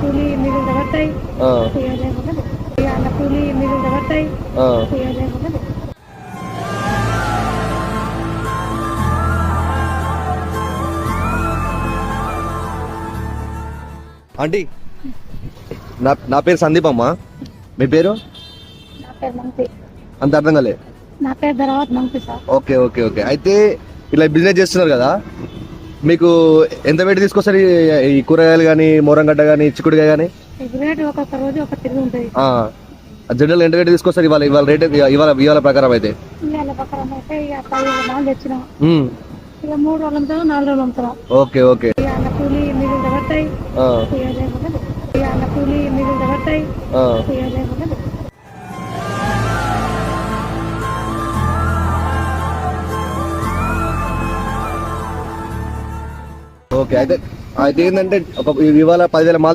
కూలి మిగిలిన పడతాయి ఆ, అన్న కూలి మిగిలిన పడతాయి ఆ. ఆంటీ, నా పేరు సందీప్ అమ్మా. మీ పేరు? నా పేరు మంపి. అంత అర్థం కాలే. నా పేరు తర్వాత మంపి సార్. Okay okay okay. అయితే ఇలా బిజినెస్ చేస్తున్నారు కదా, మీకు ఎంత పెట్టి తీసుకొస్తారు ఈ కూరగాయలు కానీ, మోరంగడ్డ కానీ, చిక్కుడుకాయ కానీ? రేటు ఒక్కొక్క రోజు ఒక తిరిగి ఉంటుంది. జనరల్ ఎంత పెట్టి తీసుకొస్తారు ఇవాళ? ఇవాళ రేట్ ఇవాళ ప్రకారం అయితే ఇవాళ ప్రకారం అయితే ఇక 10 నాలుగు తెచ్చినాం. ఇక 3 రోజులు అమ్ముతాం, 4 రోజులు అమ్ముతాం. Okay okay. అన్న కూలి మిగిలిన పడతాయి అన్న కూలి మిగిలిన పడతాయి. ఓకే. అయితే అయితే ఏంటంటే ఇవాళ 10,000 మాల్